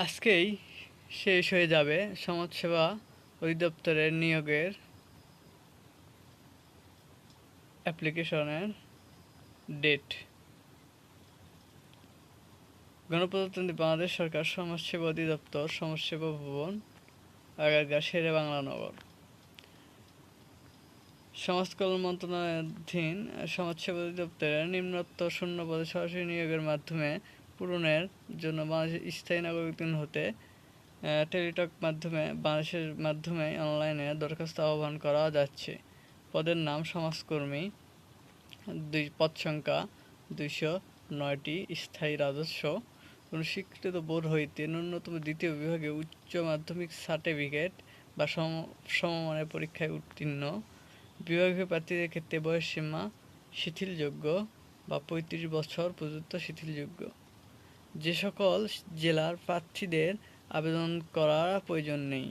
আজকেই শেষ হয়ে যাবে সমাজসেবা অধিদপ্তরের নিয়োগের অ্যাপ্লিকেশনের ডেট। গণপ্রজাতন্ত্রী বাংলাদেশ সরকার সমাজসেবা অধিদপ্তর, সমাজসেবা ভবন, আগারগাঁও, শেরেবাংলা নগর। সমাজ কল্যাণ মন্ত্রণালয়াধীন সমাজসেবা অধিদপ্তরের নিম্নোক্ত শূন্যপদে সরাসরি নিয়োগের মাধ্যমে পূরণের জন্য বাংলাদেশের স্থায়ী নাগরিকদের হতে টেলিটক বাংলাদেশের মাধ্যমে অনলাইনে দরখাস্ত আহ্বান করা যাচ্ছে। পদের নাম সমাজকর্মী, পদ সংখ্যা 209টি, স্থায়ী রাজস্ব। কোনো স্বীকৃত বোর্ড হইতে ন্যূনতম দ্বিতীয় বিভাগে উচ্চ মাধ্যমিক সার্টিফিকেট বা সমমানের পরীক্ষায় উত্তীর্ণ। বিভাগীয় প্রার্থীদের ক্ষেত্রে বয়সসীমা শিথিলযোগ্য বা 35 বছর পর্যন্ত শিথিলযোগ্য। যে সকল জেলার প্রার্থীদের আবেদন করার প্রয়োজন নেই: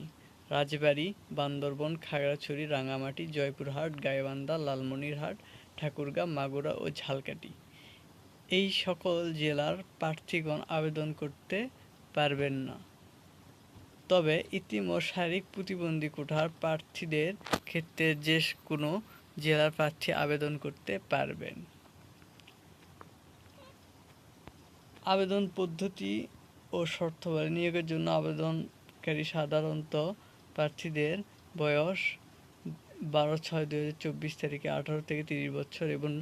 রাজবাড়ী, বান্দরবান, খাগড়াছড়ি, রাঙ্গামাটি, জয়পুরহাট, গাইবান্ধা, লালমনিরহাট, ঠাকুরগাঁও, মাগুরা ও ঝালকাঠি। এই সকল জেলার প্রার্থীগণ আবেদন করতে পারবেন না। তবে ইতিম ও শারীরিক প্রতিবন্ধী কোটার প্রার্থীদের ক্ষেত্রে যে কোনো জেলার প্রার্থী আবেদন করতে পারবেন। আবেদন পদ্ধতি ও শর্তাবলী: নিয়োগের জন্য আবেদনকারী সাধারণত প্রার্থীদের বয়স 12/6/2024 তারিখে 18 থেকে 30 বছর এবং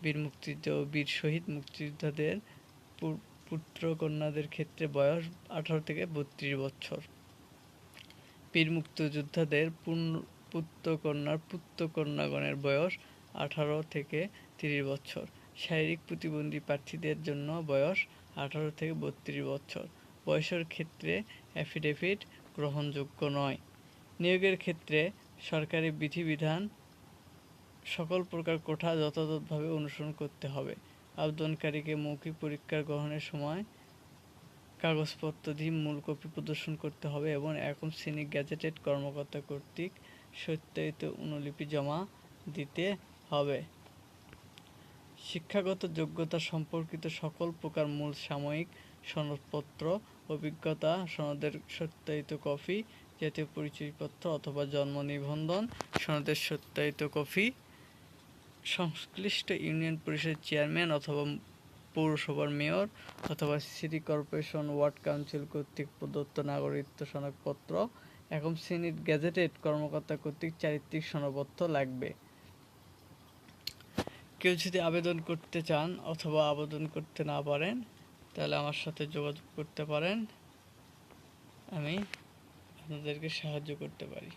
বীর মুক্তিযোদ্ধা ও বীর শহীদ মুক্তিযোদ্ধাদের পুত্র কন্যাদের ক্ষেত্রে বয়স 18 থেকে 32 বছর। বীর মুক্তিযোদ্ধাদের পুত্র কন্যাগণের বয়স 18 থেকে 30 বছর। শারীরিক প্রতিবন্ধী প্রার্থীদের জন্য বয়স 18 থেকে 32 বছর। বয়সের ক্ষেত্রে অ্যাফিডেভিট গ্রহণযোগ্য নয়। নিয়োগের ক্ষেত্রে সরকারি বিধিবিধান সকল প্রকার কোটা যথাযথভাবে অনুসরণ করতে হবে। আবেদনকারীকে মৌখিক পরীক্ষা গ্রহণের সময় কাগজপত্র দিয়ে মূল কপি প্রদর্শন করতে হবে এবং একম শ্রেণী গেজেটেড কর্মকর্তা কর্তৃক সত্যায়িত অনুলিপি জমা দিতে হবে। শিক্ষাগত যোগ্যতা সম্পর্কিত সকল প্রকার মূল সাময়িক সনদপত্র, অভিজ্ঞতা সনদের সত্যায়িত কপি, জাতীয় পরিচয়পত্র অথবা জন্ম নিবন্ধন সনদের সত্যায়িত কপি, সংশ্লিষ্ট ইউনিয়ন পরিষদের চেয়ারম্যান অথবা পৌরসভার মেয়র অথবা সিটি কর্পোরেশন ওয়ার্ড কাউন্সিল কর্তৃক প্রদত্ত নাগরিকত্ব সনদপত্র, একম শ্রেণীর গেজেটেড কর্মকর্তা কর্তৃক চারিত্রিক সনদপত্র লাগবে। কেউ যদি আবেদন করতে চান অথবা আবেদন করতে না পারেন তাহলে আমার সাথে যোগাযোগ করতে পারেন, আমি আপনাদেরকে সাহায্য করতে পারি।